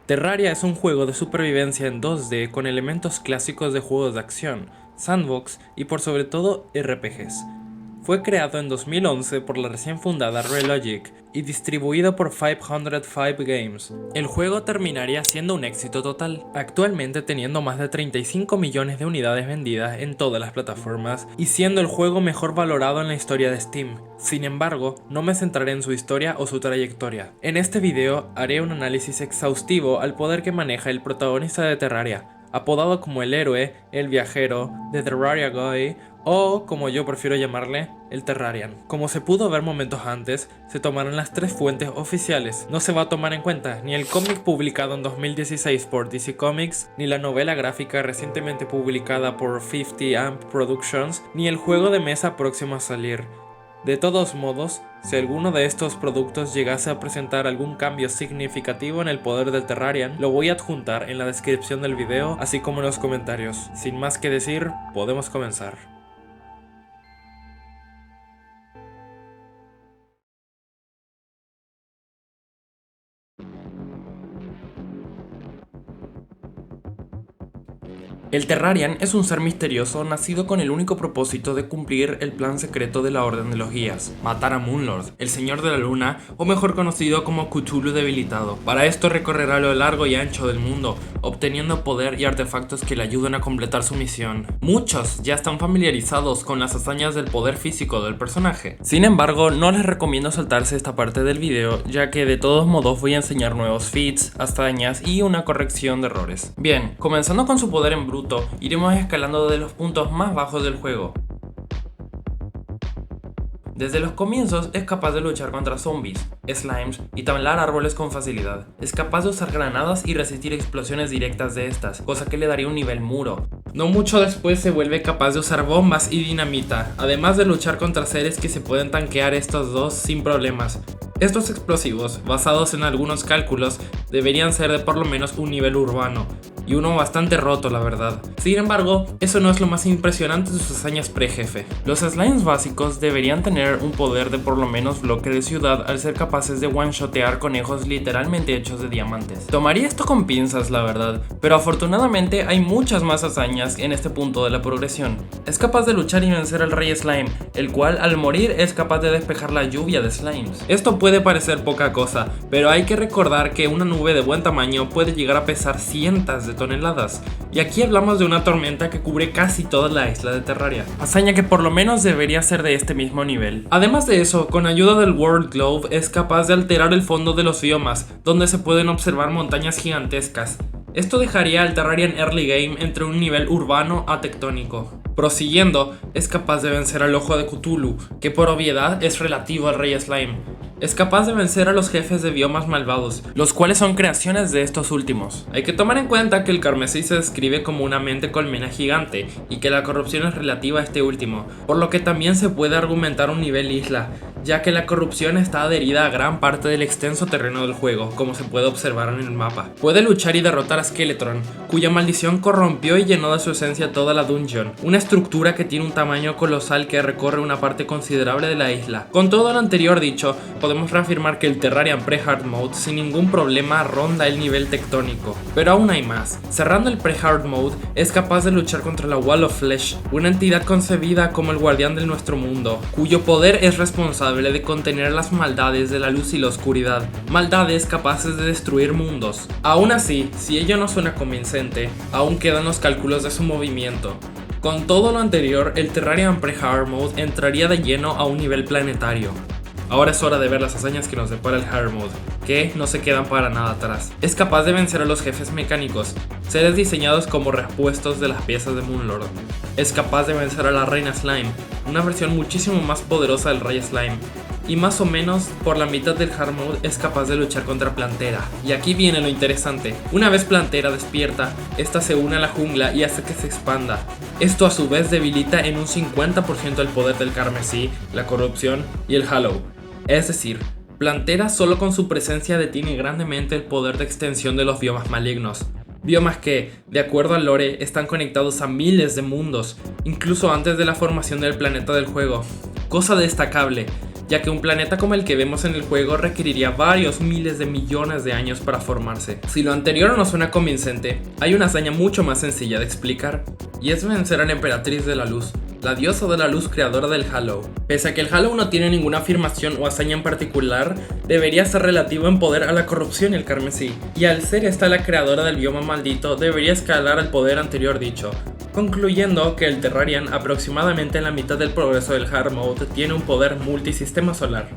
Terraria es un juego de supervivencia en 2D con elementos clásicos de juegos de acción, sandbox y por sobre todo RPGs. Fue creado en 2011 por la recién fundada Relogic y distribuido por 505 Games. El juego terminaría siendo un éxito total, actualmente teniendo más de 35 millones de unidades vendidas en todas las plataformas y siendo el juego mejor valorado en la historia de Steam. Sin embargo, no me centraré en su historia o su trayectoria. En este video haré un análisis exhaustivo al poder que maneja el protagonista de Terraria, apodado como el héroe, el viajero, The Terraria Guy, o como yo prefiero llamarle, el Terrarian. Como se pudo ver momentos antes, se tomaron las tres fuentes oficiales. No se va a tomar en cuenta ni el cómic publicado en 2016 por DC Comics, ni la novela gráfica recientemente publicada por 50 Amp Productions, ni el juego de mesa próximo a salir. De todos modos, si alguno de estos productos llegase a presentar algún cambio significativo en el poder del Terrarian, lo voy a adjuntar en la descripción del video, así como en los comentarios. Sin más que decir, podemos comenzar. El Terrarian es un ser misterioso nacido con el único propósito de cumplir el plan secreto de la Orden de los Guías, matar a Moonlord, el Señor de la Luna, o mejor conocido como Cthulhu debilitado. Para esto recorrerá a lo largo y ancho del mundo, obteniendo poder y artefactos que le ayuden a completar su misión. Muchos ya están familiarizados con las hazañas del poder físico del personaje. Sin embargo, no les recomiendo saltarse esta parte del video, ya que de todos modos voy a enseñar nuevos feats, hazañas y una corrección de errores. Bien, comenzando con su poder en bruto, iremos escalando de los puntos más bajos del juego. Desde los comienzos es capaz de luchar contra zombies, slimes y talar árboles con facilidad. Es capaz de usar granadas y resistir explosiones directas de estas, cosa que le daría un nivel muro. No mucho después se vuelve capaz de usar bombas y dinamita, además de luchar contra seres que se pueden tanquear estos dos sin problemas. Estos explosivos, basados en algunos cálculos, deberían ser de por lo menos un nivel urbano, y uno bastante roto la verdad. Sin embargo, eso no es lo más impresionante de sus hazañas pre-jefe. Los slimes básicos deberían tener un poder de por lo menos bloque de ciudad al ser capaces de one-shotear conejos literalmente hechos de diamantes. Tomaría esto con pinzas la verdad, pero afortunadamente hay muchas más hazañas en este punto de la progresión. Es capaz de luchar y vencer al Rey Slime, el cual al morir es capaz de despejar la lluvia de slimes. Esto puede parecer poca cosa, pero hay que recordar que una nube de buen tamaño puede llegar a pesar cientos de toneladas, y aquí hablamos de una tormenta que cubre casi toda la isla de Terraria, hazaña que por lo menos debería ser de este mismo nivel. Además de eso, con ayuda del World Globe es capaz de alterar el fondo de los biomas, donde se pueden observar montañas gigantescas. Esto dejaría al Terrarian Early Game entre un nivel urbano a tectónico. Prosiguiendo, es capaz de vencer al Ojo de Cthulhu, que por obviedad es relativo al Rey Slime. Es capaz de vencer a los jefes de biomas malvados, los cuales son creaciones de estos últimos. Hay que tomar en cuenta que el carmesí se describe como una mente colmena gigante y que la corrupción es relativa a este último, por lo que también se puede argumentar un nivel isla, ya que la corrupción está adherida a gran parte del extenso terreno del juego, como se puede observar en el mapa. Puede luchar y derrotar a Skeletron, cuya maldición corrompió y llenó de su esencia toda la dungeon, una estructura que tiene un tamaño colosal que recorre una parte considerable de la isla. Con todo lo anterior dicho, podemos reafirmar que el Terrarian Pre-Hard Mode sin ningún problema ronda el nivel tectónico. Pero aún hay más. Cerrando el Pre-Hard Mode, es capaz de luchar contra la Wall of Flesh, una entidad concebida como el guardián de nuestro mundo, cuyo poder es responsable de contener las maldades de la luz y la oscuridad, maldades capaces de destruir mundos. Aún así, si ello no suena convincente, aún quedan los cálculos de su movimiento. Con todo lo anterior, el Terrarian Pre-Hard Mode entraría de lleno a un nivel planetario. Ahora es hora de ver las hazañas que nos depara el Hard Mode, que no se quedan para nada atrás. Es capaz de vencer a los jefes mecánicos, seres diseñados como repuestos de las piezas de Moonlord. Es capaz de vencer a la Reina Slime, una versión muchísimo más poderosa del Rey Slime. Y más o menos por la mitad del Hard Mode es capaz de luchar contra Plantera. Y aquí viene lo interesante. Una vez Plantera despierta, esta se une a la jungla y hace que se expanda. Esto a su vez debilita en un 50% el poder del carmesí, la corrupción y el Hallow. Es decir, Plantera solo con su presencia detiene grandemente el poder de extensión de los biomas malignos. Biomas que, de acuerdo al lore, están conectados a miles de mundos, incluso antes de la formación del planeta del juego. Cosa destacable, ya que un planeta como el que vemos en el juego requeriría varios miles de millones de años para formarse. Si lo anterior no suena convincente, hay una hazaña mucho más sencilla de explicar, y es vencer a la Emperatriz de la Luz, la diosa de la luz creadora del Hallow. Pese a que el Hallow no tiene ninguna afirmación o hazaña en particular, debería ser relativo en poder a la corrupción y el carmesí, y al ser esta la creadora del bioma maldito, debería escalar al poder anterior dicho, concluyendo que el Terrarian, aproximadamente en la mitad del progreso del Hard Mode, tiene un poder multisistema solar.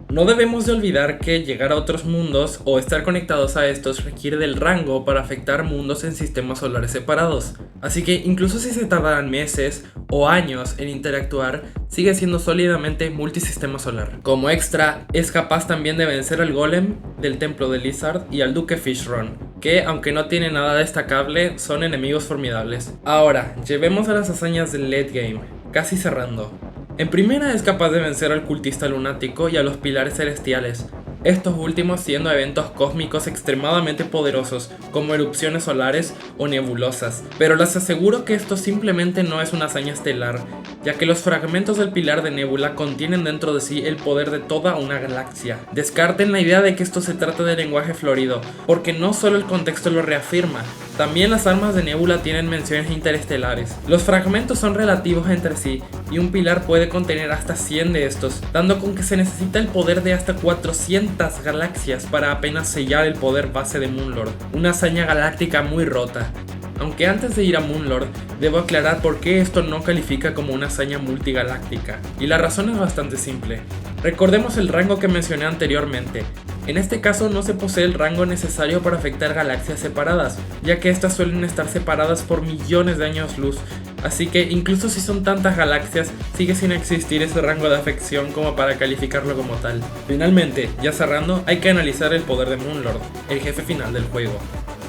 No debemos de olvidar que llegar a otros mundos o estar conectados a estos requiere del rango para afectar mundos en sistemas solares separados, así que incluso si se tardaran meses o años en interactuar, sigue siendo sólidamente multisistema solar. Como extra, es capaz también de vencer al Golem del Templo de Lizard y al Duque Fishron, que aunque no tiene nada destacable, son enemigos formidables. Ahora, llevemos a las hazañas del late game, casi cerrando. En primera es capaz de vencer al cultista lunático y a los pilares celestiales, estos últimos siendo eventos cósmicos extremadamente poderosos como erupciones solares o nebulosas, pero les aseguro que esto simplemente no es una hazaña estelar, ya que los fragmentos del pilar de Nebula contienen dentro de sí el poder de toda una galaxia. Descarten la idea de que esto se trata de lenguaje florido, porque no solo el contexto lo reafirma, también las armas de Nebula tienen menciones interestelares. Los fragmentos son relativos entre sí, y un pilar puede contener hasta 100 de estos, dando con que se necesita el poder de hasta 400 galaxias para apenas sellar el poder base de Moonlord, una hazaña galáctica muy rota. Aunque antes de ir a Moonlord, debo aclarar por qué esto no califica como una hazaña multigaláctica, y la razón es bastante simple. Recordemos el rango que mencioné anteriormente. En este caso no se posee el rango necesario para afectar galaxias separadas, ya que estas suelen estar separadas por millones de años luz, así que incluso si son tantas galaxias, sigue sin existir ese rango de afección como para calificarlo como tal. Finalmente, ya cerrando, hay que analizar el poder de Moonlord, el jefe final del juego.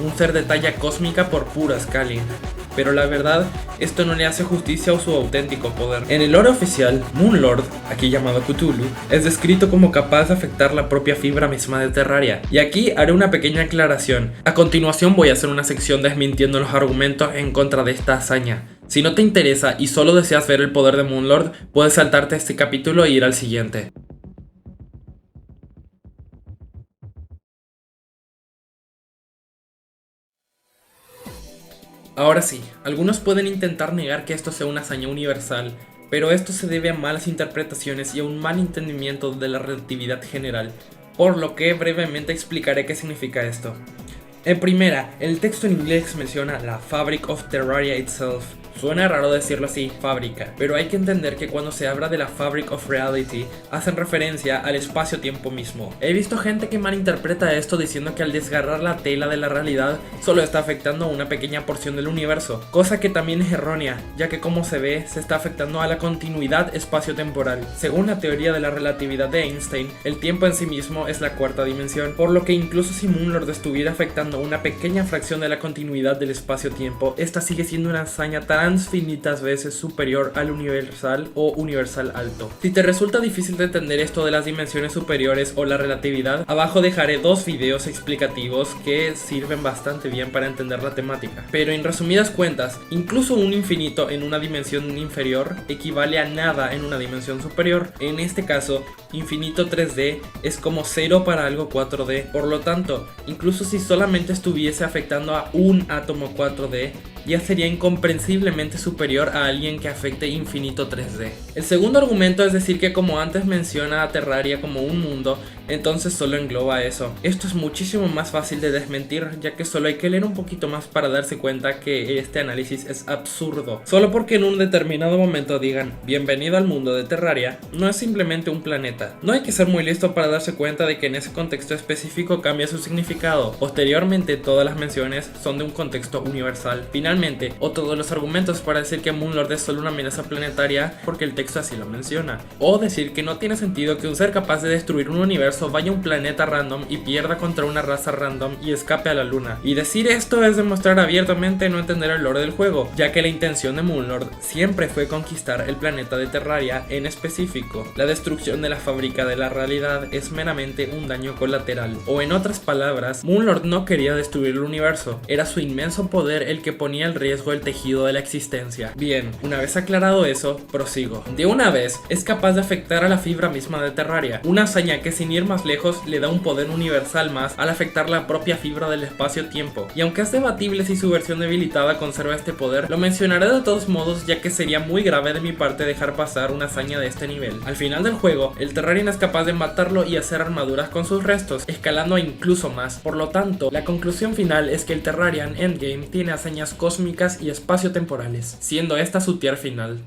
Un ser de talla cósmica por pura scaling. Pero la verdad, esto no le hace justicia a su auténtico poder. En el lore oficial, Moonlord, aquí llamado Cthulhu, es descrito como capaz de afectar la propia fibra misma de Terraria. Y aquí haré una pequeña aclaración. A continuación voy a hacer una sección desmintiendo los argumentos en contra de esta hazaña. Si no te interesa y solo deseas ver el poder de Moonlord, puedes saltarte este capítulo e ir al siguiente. Ahora sí, algunos pueden intentar negar que esto sea una hazaña universal, pero esto se debe a malas interpretaciones y a un mal entendimiento de la relatividad general, por lo que brevemente explicaré qué significa esto. En primera, el texto en inglés menciona la Fabric of Terraria itself. Suena raro decirlo así, fábrica, pero hay que entender que cuando se habla de la Fabric of Reality, hacen referencia al espacio-tiempo mismo. He visto gente que malinterpreta esto diciendo que al desgarrar la tela de la realidad, solo está afectando a una pequeña porción del universo, cosa que también es errónea, ya que como se ve, se está afectando a la continuidad espacio-temporal. Según la teoría de la relatividad de Einstein, el tiempo en sí mismo es la cuarta dimensión, por lo que incluso si Moonlord estuviera afectando una pequeña fracción de la continuidad del espacio-tiempo, esta sigue siendo una hazaña tan infinitas veces superior al universal o universal alto. Si te resulta difícil de entender esto de las dimensiones superiores o la relatividad, abajo dejaré dos videos explicativos que sirven bastante bien para entender la temática. Pero en resumidas cuentas, incluso un infinito en una dimensión inferior equivale a nada en una dimensión superior. En este caso, infinito 3D es como 0 para algo 4D. Por lo tanto, incluso si solamente estuviese afectando a un átomo 4D, ya sería incomprensiblemente superior a alguien que afecte infinito 3D. El segundo argumento es decir que como antes menciona a Terraria como un mundo, entonces solo engloba eso. Esto es muchísimo más fácil de desmentir, ya que solo hay que leer un poquito más para darse cuenta que este análisis es absurdo. Solo porque en un determinado momento digan bienvenido al mundo de Terraria, no es simplemente un planeta. No hay que ser muy listo para darse cuenta de que en ese contexto específico cambia su significado. Posteriormente, todas las menciones son de un contexto universal. Finalmente, otro de los argumentos para decir que Moonlord es solo una amenaza planetaria porque el texto así lo menciona. O decir que no tiene sentido que un ser capaz de destruir un universo vaya a un planeta random y pierda contra una raza random y escape a la luna. Y decir esto es demostrar abiertamente no entender el lore del juego, ya que la intención de Moonlord siempre fue conquistar el planeta de Terraria en específico. La destrucción de la fábrica de la realidad es meramente un daño colateral. O en otras palabras, Moonlord no quería destruir el universo, era su inmenso poder el que ponía daña el riesgo del tejido de la existencia. Bien, una vez aclarado eso, prosigo. De una vez, es capaz de afectar a la fibra misma de Terraria, una hazaña que sin ir más lejos le da un poder universal más al afectar la propia fibra del espacio-tiempo. Y aunque es debatible si su versión debilitada conserva este poder, lo mencionaré de todos modos ya que sería muy grave de mi parte dejar pasar una hazaña de este nivel. Al final del juego, el Terrarian es capaz de matarlo y hacer armaduras con sus restos, escalando incluso más. Por lo tanto, la conclusión final es que el Terrarian Endgame tiene hazañas cósmicas y espacio-temporales, siendo esta su tier final.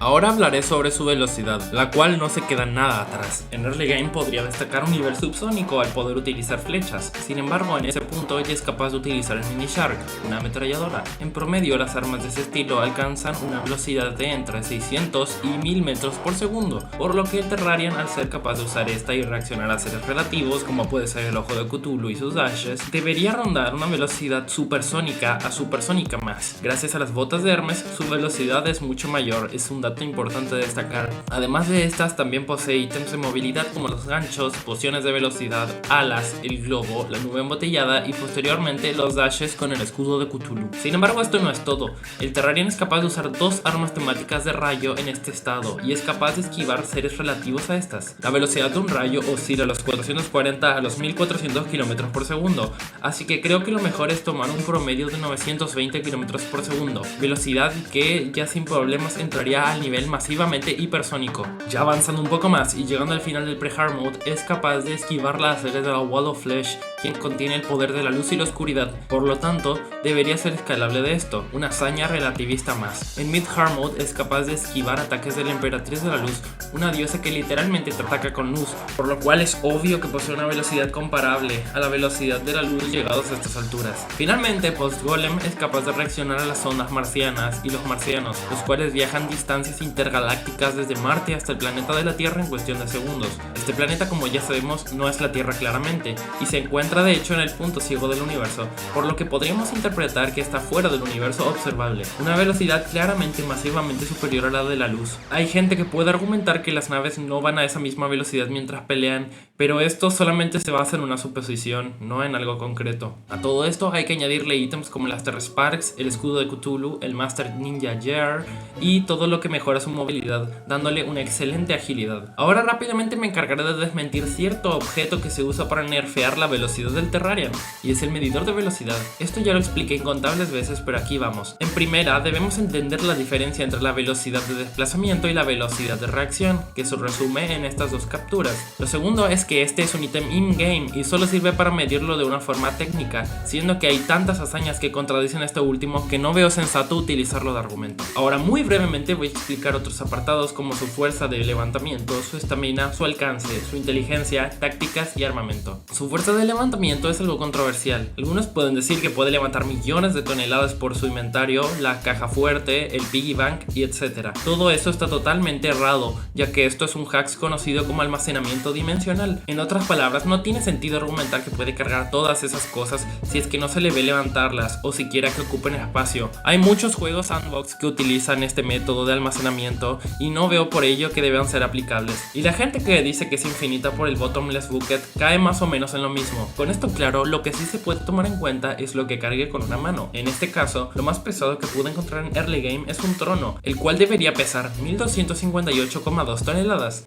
Ahora hablaré sobre su velocidad, la cual no se queda nada atrás. En early game podría destacar un nivel subsónico al poder utilizar flechas, sin embargo en ese punto ella es capaz de utilizar el Mini Shark, una ametralladora. En promedio las armas de ese estilo alcanzan una velocidad de entre 600 y 1000 metros por segundo, por lo que el Terrarian, al ser capaz de usar esta y reaccionar a seres relativos, como puede ser el ojo de Cthulhu y sus dashes, debería rondar una velocidad supersónica a supersónica más. Gracias a las botas de Hermes, su velocidad es mucho mayor, es un dato importante destacar. Además de estas, también posee ítems de movilidad como los ganchos, pociones de velocidad, alas, el globo, la nube embotellada y posteriormente los dashes con el escudo de Cthulhu. Sin embargo, esto no es todo. El Terrarian es capaz de usar dos armas temáticas de rayo en este estado y es capaz de esquivar seres relativos a estas. La velocidad de un rayo oscila a los 440 a los 1400 km por segundo, así que creo que lo mejor es tomar un promedio de 920 km por segundo, velocidad que ya sin problemas entraría al nivel masivamente hipersónico. Ya avanzando un poco más y llegando al final del pre-hard mode, es capaz de esquivar las series de la Wall of Flesh, quien contiene el poder de la luz y la oscuridad. Por lo tanto, debería ser escalable de esto, una hazaña relativista más. En mid-hard mode es capaz de esquivar ataques de la Emperatriz de la Luz, una diosa que literalmente te ataca con luz, por lo cual es obvio que posee una velocidad comparable a la velocidad de la luz llegados a estas alturas. Finalmente, Post-Golem es capaz de reaccionar a las ondas marcianas y los marcianos, los cuales viajan distancias intergalácticas desde Marte hasta el planeta de la Tierra en cuestión de segundos. Este planeta, como ya sabemos, no es la Tierra claramente, y se encuentra de hecho en el punto ciego del universo, por lo que podríamos interpretar que está fuera del universo observable, una velocidad claramente masivamente superior a la de la luz. Hay gente que puede argumentar que las naves no van a esa misma velocidad mientras pelean, pero esto solamente se basa en una suposición, no en algo concreto. A todo esto hay que añadirle ítems como las Terra Sparks, el escudo de Cthulhu, el Master Ninja Gear y todo lo que mejora su movilidad, dándole una excelente agilidad. Ahora rápidamente me encargaré de desmentir cierto objeto que se usa para nerfear la velocidad del Terrarian, y es el medidor de velocidad. Esto ya lo expliqué incontables veces, pero aquí vamos. En primera, debemos entender la diferencia entre la velocidad de desplazamiento y la velocidad de reacción, que se resume en estas dos capturas. Lo segundo es que este es un ítem in-game y solo sirve para medirlo de una forma técnica, siendo que hay tantas hazañas que contradicen esto último que no veo sensato utilizarlo de argumento. Ahora muy brevemente voy a explicar otros apartados como su fuerza de levantamiento, su estamina, su alcance, su inteligencia, tácticas y armamento. Su fuerza de levantamiento es algo controversial. Algunos pueden decir que puede levantar millones de toneladas por su inventario, la caja fuerte, el piggy bank y etc. Todo eso está totalmente errado, ya que esto es un hacks conocido como almacenamiento dimensional. En otras palabras, no tiene sentido argumentar que puede cargar todas esas cosas si es que no se le ve levantarlas o siquiera que ocupen espacio. Hay muchos juegos sandbox que utilizan este método de almacenamiento y no veo por ello que deban ser aplicables. Y la gente que dice que es infinita por el bottomless bucket cae más o menos en lo mismo. Con esto claro, lo que sí se puede tomar en cuenta es lo que cargue con una mano. En este caso, lo más pesado que pude encontrar en early game es un trono, el cual debería pesar 1258,2 toneladas.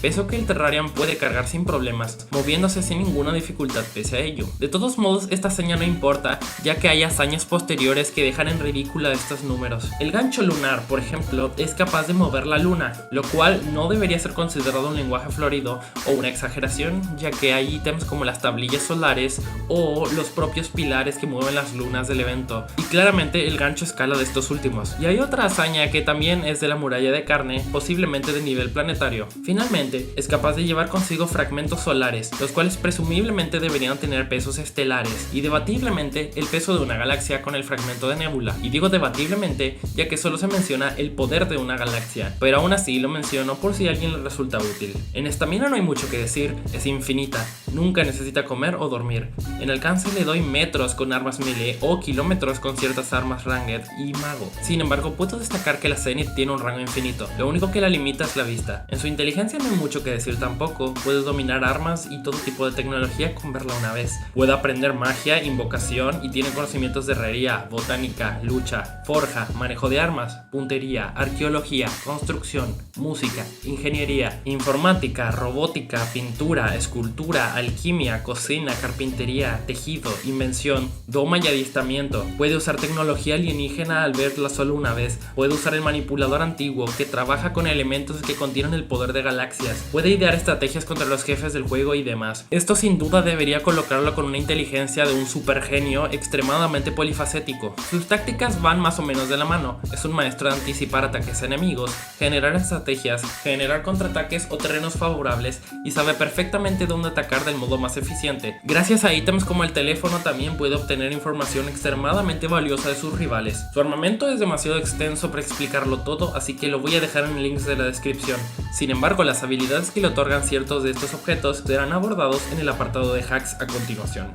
Peso que el Terrarian puede cargar sin problemas, moviéndose sin ninguna dificultad pese a ello. De todos modos, esta hazaña no importa, ya que hay hazañas posteriores que dejan en ridícula estos números. El gancho lunar, por ejemplo, es capaz de mover la luna, lo cual no debería ser considerado un lenguaje florido o una exageración, ya que hay ítems como las tablillas solares o los propios pilares que mueven las lunas del evento, y claramente el gancho escala de estos últimos. Y hay otra hazaña que también es de la muralla de carne, posiblemente de nivel planetario. Finalmente, Finalmente, es capaz de llevar consigo fragmentos solares, los cuales presumiblemente deberían tener pesos estelares, y debatiblemente el peso de una galaxia con el fragmento de Nebula. Y digo debatiblemente, ya que solo se menciona el poder de una galaxia, pero aún así lo menciono por si a alguien le resulta útil. En esta mina no hay mucho que decir, es infinita, nunca necesita comer o dormir. En alcance le doy metros con armas melee o kilómetros con ciertas armas ranged y mago. Sin embargo, puedo destacar que la Zenith tiene un rango infinito, lo único que la limita es la vista. En su inteligencia no hay mucho que decir tampoco, puede dominar armas y todo tipo de tecnología con verla una vez. Puede aprender magia, invocación y tiene conocimientos de herrería, botánica, lucha, forja, manejo de armas, puntería, arqueología, construcción, música, ingeniería, informática, robótica, pintura, escultura, alquimia, cocina, carpintería, tejido, invención, doma y adiestramiento. Puede usar tecnología alienígena al verla solo una vez. Puede usar el manipulador antiguo que trabaja con elementos que contienen el poder de galaxias. Puede idear estrategias contra los jefes del juego y demás. Esto sin duda debería colocarlo con una inteligencia de un super genio extremadamente polifacético. Sus tácticas van más o menos de la mano. Es un maestro de anticipar ataques enemigos, generar estrategias, generar contraataques o terrenos favorables y sabe perfectamente dónde atacar del modo más eficiente. Gracias a ítems como el teléfono también puede obtener información extremadamente valiosa de sus rivales. Su armamento es demasiado extenso para explicarlo todo, así que lo voy a dejar en el link de la descripción. Sin embargo, las habilidades que le otorgan ciertos de estos objetos serán abordados en el apartado de hacks a continuación.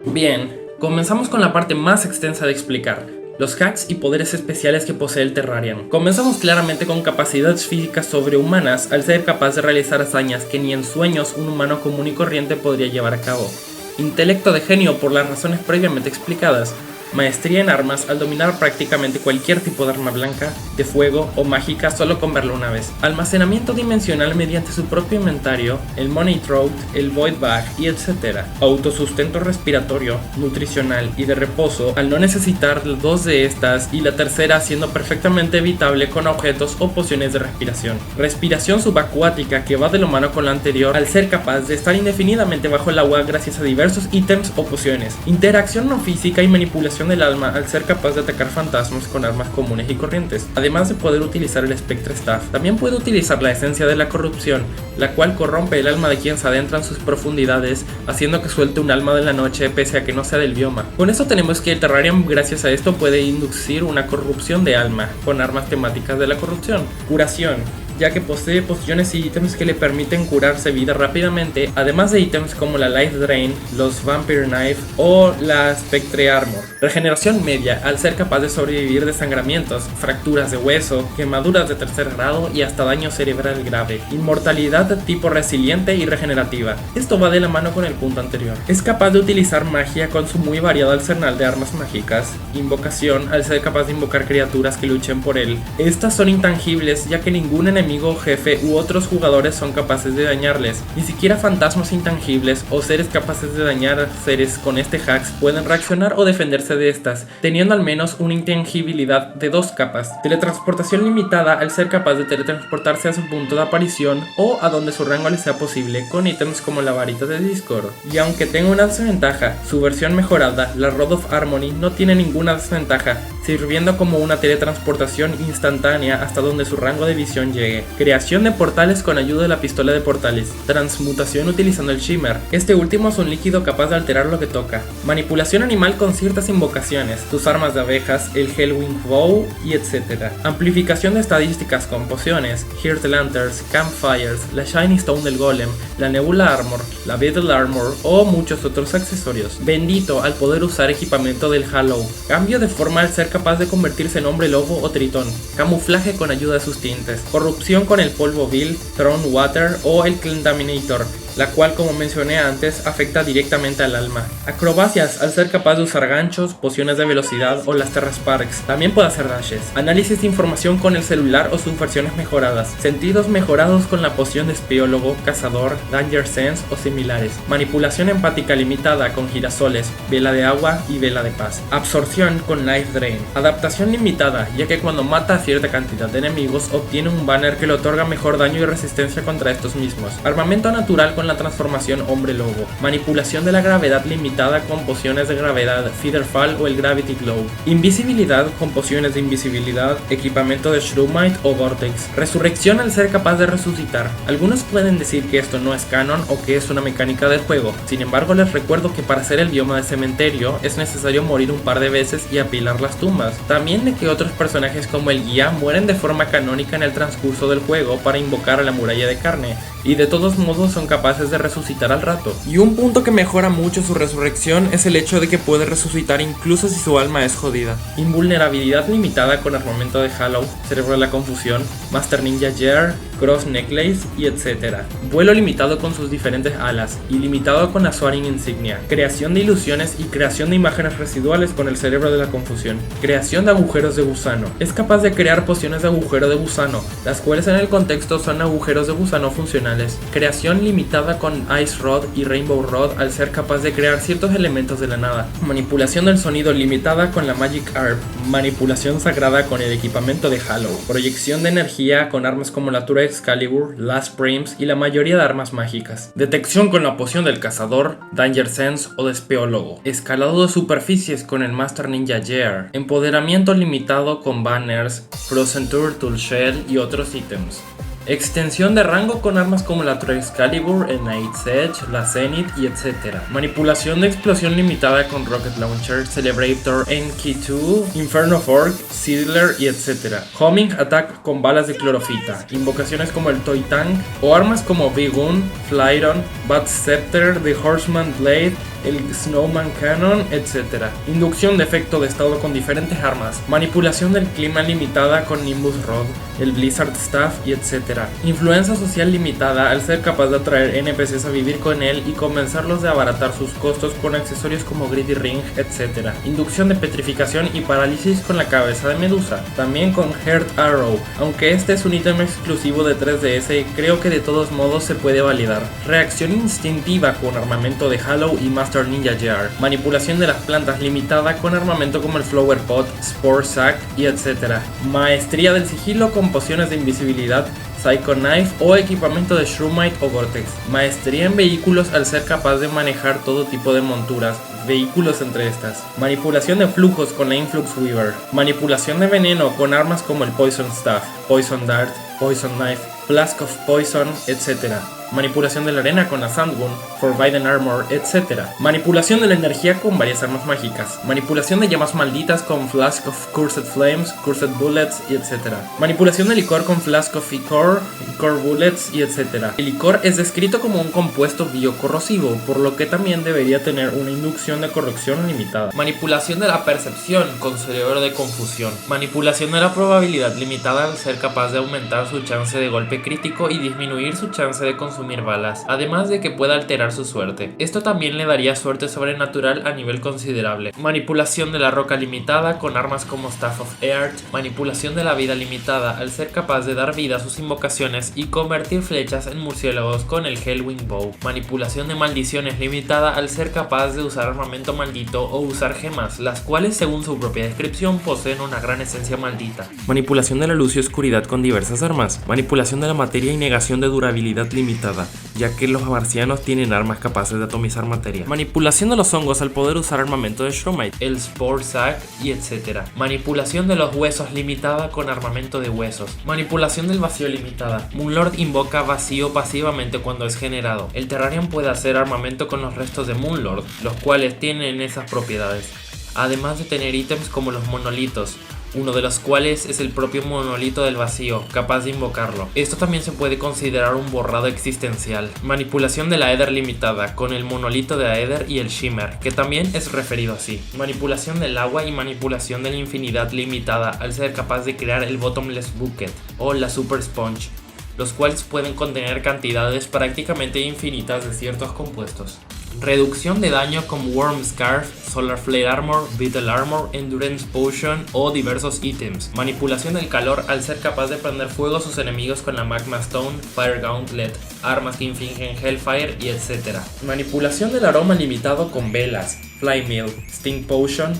Bien, comenzamos con la parte más extensa de explicar, los hacks y poderes especiales que posee el Terrarian. Comenzamos claramente con capacidades físicas sobrehumanas al ser capaz de realizar hazañas que ni en sueños un humano común y corriente podría llevar a cabo. Intelecto de genio por las razones previamente explicadas. Maestría en armas al dominar prácticamente cualquier tipo de arma blanca, de fuego o mágica solo con verlo una vez. Almacenamiento dimensional mediante su propio inventario, el Money Throat, el Void Bag y etc. Autosustento respiratorio, nutricional y de reposo al no necesitar dos de estas y la tercera siendo perfectamente evitable con objetos o pociones de respiración. Respiración subacuática que va de lo mano con la anterior al ser capaz de estar indefinidamente bajo el agua gracias a diversos ítems o pociones. Interacción no física y manipulación del alma al ser capaz de atacar fantasmas con armas comunes y corrientes, además de poder utilizar el Spectre Staff. También puede utilizar la esencia de la corrupción, la cual corrompe el alma de quien se adentra en sus profundidades, haciendo que suelte un alma de la noche pese a que no sea del bioma. Con esto tenemos que el Terrarian gracias a esto puede inducir una corrupción de alma, con armas temáticas de la corrupción. Curación, ya que posee pociones y ítems que le permiten curarse vida rápidamente, además de ítems como la Life Drain, los Vampire Knife o la Spectre Armor. Regeneración media, al ser capaz de sobrevivir desangramientos, fracturas de hueso, quemaduras de tercer grado y hasta daño cerebral grave. Inmortalidad de tipo resiliente y regenerativa. Esto va de la mano con el punto anterior. Es capaz de utilizar magia con su muy variado arsenal de armas mágicas. Invocación, al ser capaz de invocar criaturas que luchen por él. Estas son intangibles ya que ningún enemigo, jefe u otros jugadores son capaces de dañarles. Ni siquiera fantasmas intangibles o seres capaces de dañar a seres con este hacks pueden reaccionar o defenderse de estas, teniendo al menos una intangibilidad de 2 capas. Teletransportación limitada al ser capaz de teletransportarse a su punto de aparición o a donde su rango le sea posible con ítems como la varita de Discord. Y aunque tenga una desventaja, su versión mejorada, la Rod of Harmony, no tiene ninguna desventaja, sirviendo como una teletransportación instantánea hasta donde su rango de visión llegue. Creación de portales con ayuda de la pistola de portales. Transmutación utilizando el Shimmer. Este último es un líquido capaz de alterar lo que toca. Manipulación animal con ciertas invocaciones. Tus armas de abejas, el Hellwing Bow y etc. Amplificación de estadísticas con pociones, Heart Lanterns, Campfires, la Shiny Stone del Golem, la Nebula Armor, la Beetle Armor o muchos otros accesorios. Bendito al poder usar equipamiento del Hallow. Cambio de forma al ser capaz de convertirse en hombre lobo o tritón. Camuflaje con ayuda de sus tintes. Corrupción con el polvo vil, Thrown Water o el Contaminator. la cual, como mencioné antes, afecta directamente al alma. Acrobacias, al ser capaz de usar ganchos, pociones de velocidad o las Terra Sparks. También puede hacer dashes. Análisis de información con el celular o sus versiones mejoradas. Sentidos mejorados con la poción de espiólogo, cazador, danger sense o similares. Manipulación empática limitada con girasoles, vela de agua y vela de paz. Absorción con life drain. Adaptación limitada, ya que cuando mata a cierta cantidad de enemigos obtiene un banner que le otorga mejor daño y resistencia contra estos mismos. Armamento natural con la transformación hombre lobo. Manipulación de la gravedad limitada con pociones de gravedad, Featherfall o el Gravity Glow. Invisibilidad con pociones de invisibilidad, equipamiento de Shroomite o Vortex. Resurrección al ser capaz de resucitar. Algunos pueden decir que esto no es canon o que es una mecánica del juego. Sin embargo, les recuerdo que para hacer el bioma de cementerio es necesario morir un par de veces y apilar las tumbas. También de que otros personajes como el guía mueren de forma canónica en el transcurso del juego para invocar a la muralla de carne, y de todos modos son capaces de resucitar al rato. Y un punto que mejora mucho su resurrección es el hecho de que puede resucitar incluso si su alma es jodida. Invulnerabilidad limitada con armamento de Hallow, Cerebro de la Confusión, Master Ninja Gear, Cross Necklace y etc. Vuelo limitado con sus diferentes alas, ilimitado con la Soaring Insignia, creación de ilusiones y creación de imágenes residuales con el Cerebro de la Confusión, creación de agujeros de gusano. Es capaz de crear pociones de agujero de gusano, las cuales en el contexto son agujeros de gusano funcionales. Creación limitada con Ice Rod y Rainbow Rod al ser capaz de crear ciertos elementos de la nada. Manipulación del sonido limitada con la Magic Arp, manipulación sagrada con el equipamiento de Hallow, proyección de energía con armas como la Tura Excalibur, Last Frames y la mayoría de armas mágicas. Detección con la poción del cazador, Danger Sense o de espeólogo. Escalado de superficies con el Master Ninja Gear. Empoderamiento limitado con banners, Frozen Turtle Shell y otros ítems. Extensión de rango con armas como la Tura Excalibur, el Night's Edge, la Zenith y etc. Manipulación de explosión limitada con Rocket Launcher, Celebrator, NK2, Inferno Fork, Sizzler y etc. Homing Attack con balas de clorofita, invocaciones como el Toy Tank o armas como Big-Un, Flyron, Bat Scepter, The Horseman Blade, el Snowman Cannon, etc. Inducción de efecto de estado con diferentes armas. Manipulación del clima limitada con Nimbus Rod, el Blizzard Staff y etc. Influencia social limitada al ser capaz de atraer NPCs a vivir con él y convencerlos de abaratar sus costos con accesorios como Greedy Ring, etc. Inducción de petrificación y parálisis con la cabeza de Medusa. También con Heart Arrow. Aunque este es un ítem exclusivo de 3DS, creo que de todos modos se puede validar. Reacción instintiva con armamento de Hallow y Master Ninja Gear. Manipulación de las plantas limitada con armamento como el Flower Pot, Spore Sack y etc. Maestría del sigilo con pociones de invisibilidad, Psycho Knife o equipamiento de Shroomite o Vortex. Maestría en vehículos al ser capaz de manejar todo tipo de monturas, vehículos entre estas. Manipulación de flujos con la Influx Weaver. Manipulación de veneno con armas como el Poison Staff, Poison Dart, Poison Knife, Flask of Poison, etc. Manipulación de la arena con la Sandwound, Forbidden Armor, etc. Manipulación de la energía con varias armas mágicas. Manipulación de llamas malditas con Flask of Cursed Flames, Cursed Bullets y etc. Manipulación de licor con Flask of Ichor, Ichor Bullets y etc. El licor es descrito como un compuesto biocorrosivo, por lo que también debería tener una inducción de corrupción limitada. Manipulación de la percepción con Cerebro de Confusión. Manipulación de la probabilidad limitada al ser capaz de aumentar su chance de golpe crítico y disminuir su chance de consumir balas, además de que pueda alterar su suerte. Esto también le daría suerte sobrenatural a nivel considerable. Manipulación de la roca limitada con armas como Staff of Earth. Manipulación de la vida limitada al ser capaz de dar vida a sus invocaciones y convertir flechas en murciélagos con el Hellwing Bow. Manipulación de maldiciones limitada al ser capaz de usar armamento maldito o usar gemas, las cuales según su propia descripción poseen una gran esencia maldita. Manipulación de la luz y oscuridad con diversas armas. Manipulación de la materia y negación de durabilidad limitada, ya que los marcianos tienen armas capaces de atomizar materia. Manipulación de los hongos al poder usar armamento de Shroomite, el Spore Sack y etc. Manipulación de los huesos limitada con armamento de huesos. Manipulación del vacío limitada. Moonlord invoca vacío pasivamente cuando es generado. El Terrarium puede hacer armamento con los restos de Moonlord, los cuales tienen esas propiedades, además de tener ítems como los monolitos, uno de los cuales es el propio monolito del vacío, capaz de invocarlo. Esto también se puede considerar un borrado existencial. Manipulación de la Aether limitada, con el monolito de Aether y el Shimmer, que también es referido así. Manipulación del agua y manipulación de la infinidad limitada, al ser capaz de crear el Bottomless Bucket o la Super Sponge. los cuales pueden contener cantidades prácticamente infinitas de ciertos compuestos. Reducción de daño con Worm Scarf, Solar Flare Armor, Beetle Armor, Endurance Potion o diversos ítems. Manipulación del calor al ser capaz de prender fuego a sus enemigos con la Magma Stone, Fire Gauntlet, armas que infringen Hellfire y etc. Manipulación del aroma limitado con velas, Fly Mill, Sting Potion,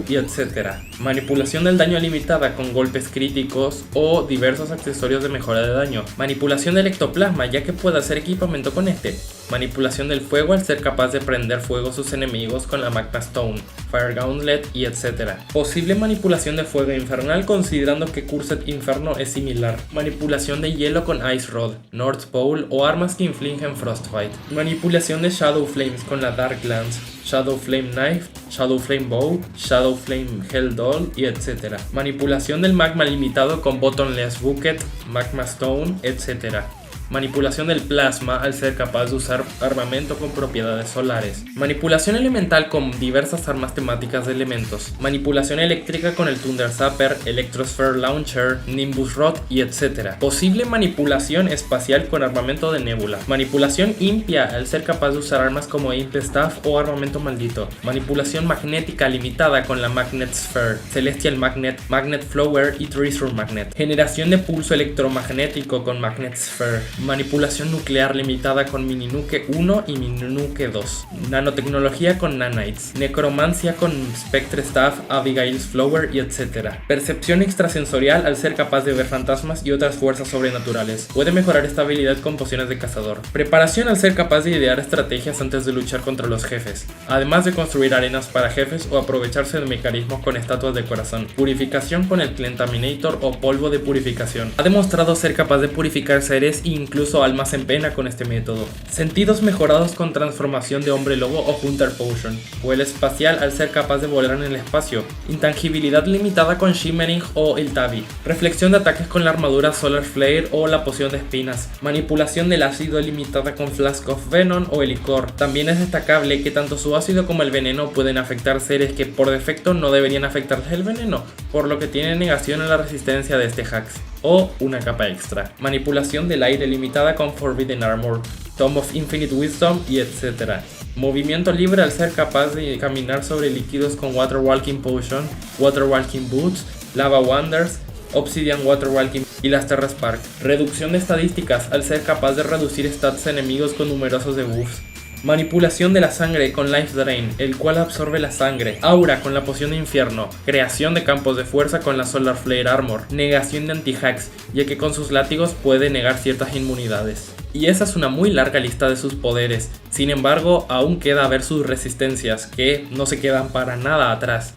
y etc. Manipulación del daño limitada con golpes críticos o diversos accesorios de mejora de daño. Manipulación del ectoplasma, ya que puede hacer equipamiento con este. Manipulación del fuego al ser capaz de prender fuego a sus enemigos con la Magma Stone, Fire Gauntlet y etc. Posible manipulación de fuego infernal considerando que Cursed Inferno es similar. Manipulación de hielo con Ice Rod, North Pole o armas que infligen Frostbite. Manipulación de Shadow Flames con la Dark Lance, Shadow Flame Knife, Shadow Flame Bow, Shadow Flame Hell Doll y etc. Manipulación del magma limitado con Bottomless Bucket, Magma Stone, etc. Manipulación del plasma al ser capaz de usar armamento con propiedades solares. Manipulación elemental con diversas armas temáticas de elementos. Manipulación eléctrica con el Thunder Zapper, Electrosphere Launcher, Nimbus Rod y etc. Posible manipulación espacial con armamento de Nebula. Manipulación impia al ser capaz de usar armas como Imp Staff o armamento maldito. Manipulación magnética limitada con la Magnet Sphere, Celestial Magnet, Magnet Flower y Treasure Magnet. Generación de pulso electromagnético con Magnet Sphere. Manipulación nuclear limitada con Mininuke 1 y Mininuke 2. Nanotecnología con Nanites. Necromancia con Spectre Staff, Abigail's Flower y etc. Percepción extrasensorial al ser capaz de ver fantasmas y otras fuerzas sobrenaturales. Puede mejorar esta habilidad con pociones de cazador. Preparación al ser capaz de idear estrategias antes de luchar contra los jefes, además de construir arenas para jefes o aprovecharse de mecanismos con estatuas de corazón. Purificación con el Clentaminator o polvo de purificación. Ha demostrado ser capaz de purificar seres e incluso almas en pena con este método. Sentidos mejorados con transformación de hombre lobo o Hunter Potion. Vuelo espacial al ser capaz de volar en el espacio. Intangibilidad limitada con Shimmering o el Tabi. Reflexión de ataques con la armadura Solar Flare o la poción de espinas. Manipulación del ácido limitada con Flask of Venom o el licor. También es destacable que tanto su ácido como el veneno pueden afectar seres que por defecto no deberían afectarles el veneno, por lo que tiene negación a la resistencia de este Hax, o una capa extra. Manipulación del aire limitada con Forbidden Armor, Tome of Infinite Wisdom y etc. Movimiento libre al ser capaz de caminar sobre líquidos con Water Walking Potion, Water Walking Boots, Lava Wonders, Obsidian Water Walking y las Terra Spark. Reducción de estadísticas al ser capaz de reducir stats enemigos con numerosos debuffs. Manipulación de la sangre con Life Drain, el cual absorbe la sangre. Aura con la poción de infierno. Creación de campos de fuerza con la Solar Flare Armor. Negación de anti-hacks, ya que con sus látigos puede negar ciertas inmunidades. Y esa es una muy larga lista de sus poderes. Sin embargo, aún queda ver sus resistencias, que no se quedan para nada atrás.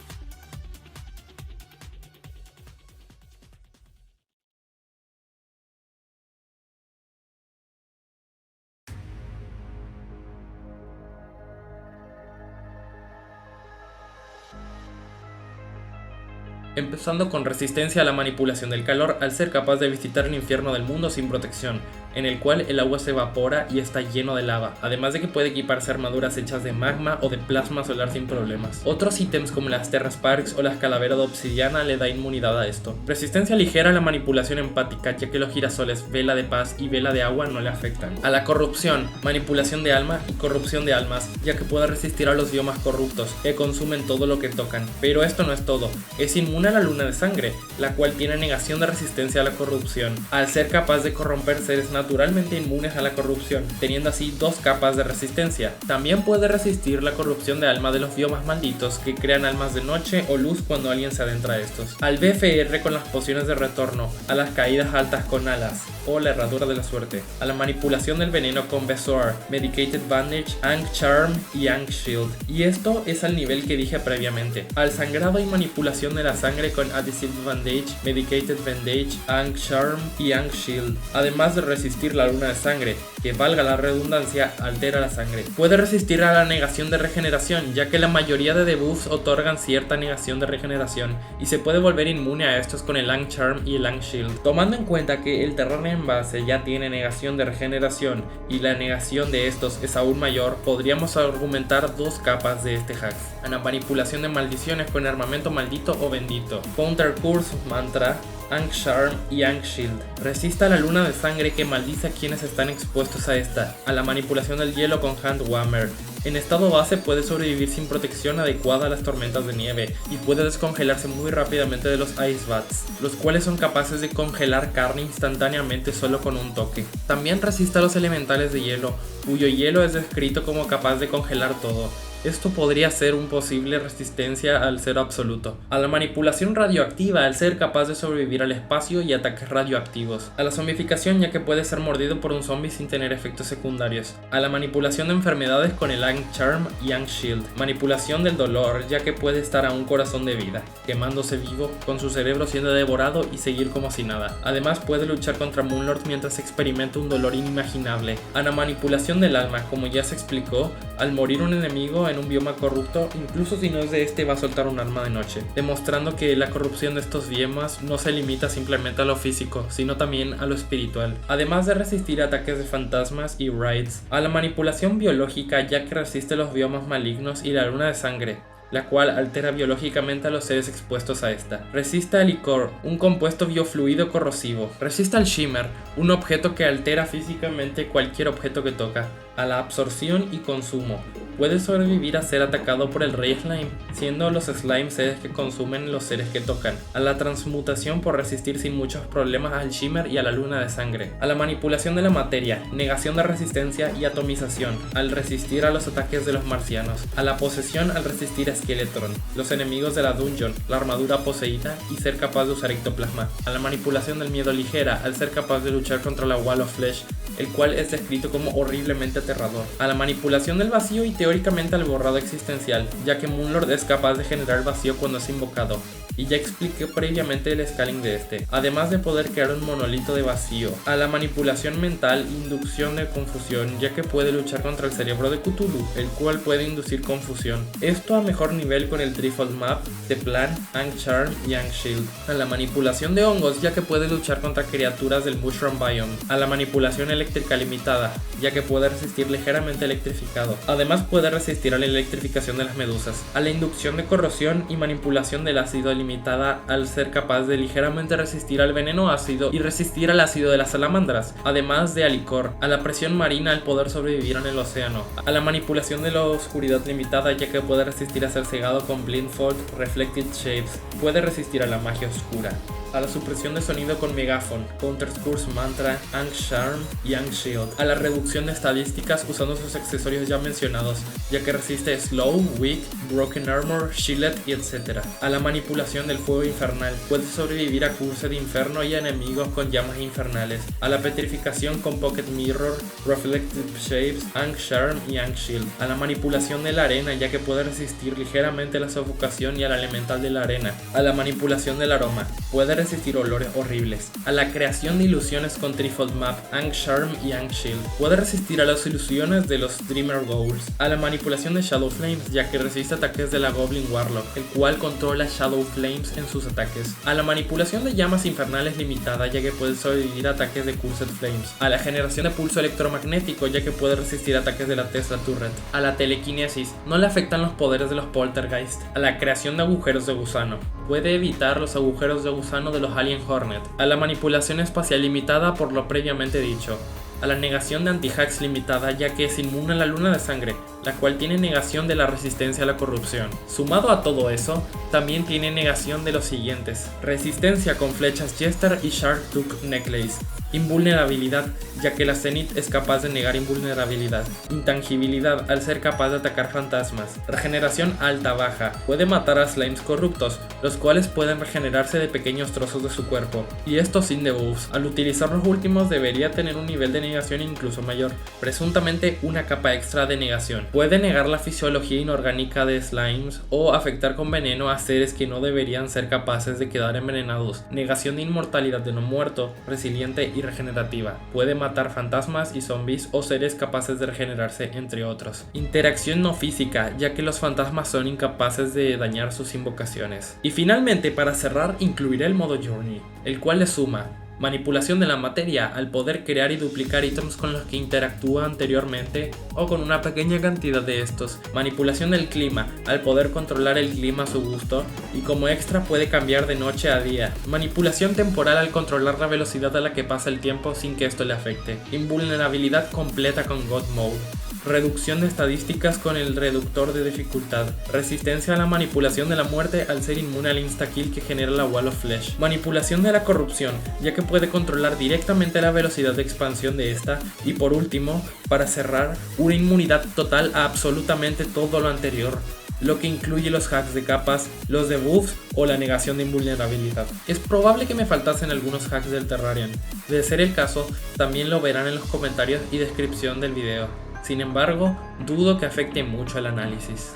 Empezando con resistencia a la manipulación del calor al ser capaz de visitar el infierno del mundo sin protección, en el cual el agua se evapora y está lleno de lava, además de que puede equiparse armaduras hechas de magma o de plasma solar sin problemas. Otros ítems como las Terra Sparks o las calaveras de obsidiana le da inmunidad a esto. Resistencia ligera a la manipulación empática, ya que los girasoles Vela de Paz y Vela de Agua no le afectan. A la corrupción, manipulación de alma y corrupción de almas, ya que puede resistir a los biomas corruptos, que consumen todo lo que tocan. Pero esto no es todo, es inmune a la luna de sangre, la cual tiene negación de resistencia a la corrupción, al ser capaz de corromper seres naturalmente inmunes a la corrupción, teniendo así dos capas de resistencia. También puede resistir la corrupción de alma de los biomas malditos, que crean almas de noche o luz cuando alguien se adentra a estos. Al BFR con las pociones de retorno, a las caídas altas con alas, o la herradura de la suerte, a la manipulación del veneno con Bezoar, Medicated Bandage, Ankh Charm y Ankh Shield. Y esto es al nivel que dije previamente. Al sangrado y manipulación de la sangre con Adhesive Bandage, Medicated Bandage, Ankh Charm y Ankh Shield, además de resistir la luna de sangre, que valga la redundancia, altera la sangre. Puede resistir a la negación de regeneración, ya que la mayoría de debuffs otorgan cierta negación de regeneración, y se puede volver inmune a estos con el Ankh Charm y el Ankh Shield. Tomando en cuenta que el terreno en base ya tiene negación de regeneración y la negación de estos es aún mayor, podríamos argumentar dos capas de este hack. A la manipulación de maldiciones con armamento maldito o bendito, Counter Curse Mantra, Ankh Charm y Ankh Shield. Resiste a la luna de sangre que maldice a quienes están expuestos a esta, a la manipulación del hielo con Handwhammer. En estado base puede sobrevivir sin protección adecuada a las tormentas de nieve y puede descongelarse muy rápidamente de los Ice Bats, los cuales son capaces de congelar carne instantáneamente solo con un toque. También resiste a los elementales de hielo, cuyo hielo es descrito como capaz de congelar todo. Esto podría ser una posible resistencia al cero absoluto. A la manipulación radioactiva al ser capaz de sobrevivir al espacio y ataques radioactivos. A la zombificación ya que puede ser mordido por un zombie sin tener efectos secundarios. A la manipulación de enfermedades con el Ankh Charm y Ankh Shield. Manipulación del dolor ya que puede estar a un corazón de vida, quemándose vivo, con su cerebro siendo devorado y seguir como si nada. Además puede luchar contra Moonlord mientras experimenta un dolor inimaginable. A la manipulación del alma, como ya se explicó, al morir un enemigo en un bioma corrupto, incluso si no es de este, va a soltar un arma de noche, demostrando que la corrupción de estos biomas no se limita simplemente a lo físico, sino también a lo espiritual, además de resistir ataques de fantasmas y raids. A la manipulación biológica ya que resiste los biomas malignos y la luna de sangre, la cual altera biológicamente a los seres expuestos a esta. Resiste al licor, un compuesto biofluido corrosivo. Resiste al shimmer, un objeto que altera físicamente cualquier objeto que toca. A la absorción y consumo. Puede sobrevivir a ser atacado por el Rey Slime, siendo los Slime seres que consumen los seres que tocan. A la transmutación por resistir sin muchos problemas al Shimmer y a la luna de sangre. A la manipulación de la materia, negación de resistencia y atomización, al resistir a los ataques de los marcianos. A la posesión al resistir a Skeletron, los enemigos de la dungeon, la armadura poseída y ser capaz de usar ectoplasma. A la manipulación del miedo ligera, al ser capaz de luchar contra la Wall of Flesh, el cual es descrito como horriblemente aterrador. A la manipulación del vacío y teóricamente al borrado existencial, ya que Moonlord es capaz de generar vacío cuando es invocado, y ya expliqué previamente el scaling de este, además de poder crear un monolito de vacío. A la manipulación mental, inducción de confusión, ya que puede luchar contra el cerebro de Cthulhu, el cual puede inducir confusión. Esto a mejor nivel con el Threefold Map, The Plan, Ankh Charm y Ankh Shield. A la manipulación de hongos, ya que puede luchar contra criaturas del Mushroom Biome. A la manipulación eléctrica limitada, ya que puede resistir ligeramente electrificado. Además puede resistir a la electrificación de las medusas. A la inducción de corrosión y manipulación del ácido limitada, al ser capaz de ligeramente resistir al veneno ácido y resistir al ácido de las salamandras, además de al licor. A la presión marina, al poder sobrevivir en el océano. A la manipulación de la oscuridad limitada, ya que puede resistir a ser cegado con Blindfold, Reflected Shapes. Puede resistir a la magia oscura. A la supresión de sonido con Megaphone, Counter Curse Mantra, Ankh Charm y Ankh Shield. A la reducción de estadísticas usando sus accesorios ya mencionados, ya que resiste Slow, Weak, Broken Armor, Shielded y etc. A la manipulación del fuego infernal, puede sobrevivir a Curse de Inferno y a enemigos con llamas infernales. A la petrificación con Pocket Mirror, Reflected Shapes, Ankh Charm y Ankh Shield. A la manipulación de la arena, ya que puede resistir ligeramente la sofocación y al elemental de la arena. A la manipulación del aroma, puede resistir olores horribles. A la creación de ilusiones con Threefold Map, Ankh Charm y Ankh Shield. Puede resistir a las ilusiones de los Dreamer Ghouls. A la manipulación de Shadow Flames, ya que resiste ataques de la Goblin Warlock, el cual controla Shadow Flames en sus ataques. A la manipulación de llamas infernales limitada, ya que puede sobrevivir a ataques de Cursed Flames. A la generación de pulso electromagnético, ya que puede resistir ataques de la Tesla Turret. A la telequinesis, no le afectan los poderes de los Poltergeist. A la creación de agujeros de gusano, puede evitar los agujeros de gusano de los Alien Hornet. A la manipulación espacial limitada por lo previamente dicho. A la negación de anti-hacks limitada, ya que es inmune a la luna de sangre, la cual tiene negación de la resistencia a la corrupción. Sumado a todo eso, también tiene negación de los siguientes: resistencia con flechas Jester y Shark Tooth Necklace. Invulnerabilidad, ya que la Zenith es capaz de negar invulnerabilidad. Intangibilidad, al ser capaz de atacar fantasmas. Regeneración alta-baja, puede matar a slimes corruptos, los cuales pueden regenerarse de pequeños trozos de su cuerpo, y esto sin debuffs. Al utilizar los últimos debería tener un nivel de negación incluso mayor, presuntamente una capa extra de negación. Puede negar la fisiología inorgánica de slimes o afectar con veneno a seres que no deberían ser capaces de quedar envenenados. Negación de inmortalidad de no muerto, resiliente y regenerativa. Puede matar fantasmas y zombies o seres capaces de regenerarse, entre otros. Interacción no física, ya que los fantasmas son incapaces de dañar sus invocaciones. Y finalmente, para cerrar, incluiré el modo Journey, el cual le suma Manipulación de la materia, al poder crear y duplicar ítems con los que interactúa anteriormente o con una pequeña cantidad de estos. Manipulación del clima, al poder controlar el clima a su gusto y como extra puede cambiar de noche a día. Manipulación temporal, al controlar la velocidad a la que pasa el tiempo sin que esto le afecte. Invulnerabilidad completa con God Mode. Reducción de estadísticas con el reductor de dificultad. Resistencia a la manipulación de la muerte al ser inmune al insta-kill que genera la Wall of Flesh. Manipulación de la corrupción, ya que puede controlar directamente la velocidad de expansión de esta. Y por último, para cerrar, una inmunidad total a absolutamente todo lo anterior, lo que incluye los hacks de capas, los debuffs o la negación de invulnerabilidad. Es probable que me faltasen algunos hacks del Terrarion. De ser el caso, también lo verán en los comentarios y descripción del video. Sin embargo, dudo que afecte mucho el análisis.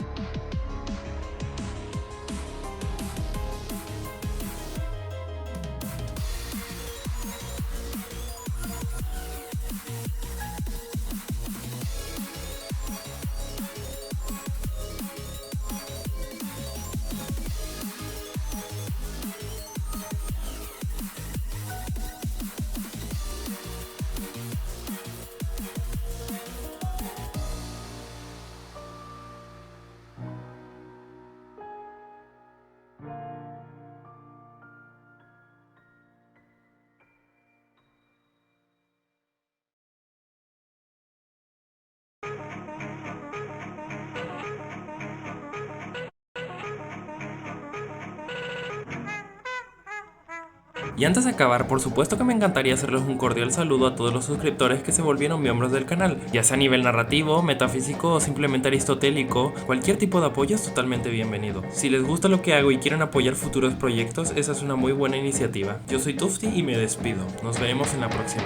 Y antes de acabar, por supuesto que me encantaría hacerles un cordial saludo a todos los suscriptores que se volvieron miembros del canal, ya sea a nivel narrativo, metafísico o simplemente aristotélico. Cualquier tipo de apoyo es totalmente bienvenido. Si les gusta lo que hago y quieren apoyar futuros proyectos, esa es una muy buena iniciativa. Yo soy Tufty y me despido. Nos vemos en la próxima.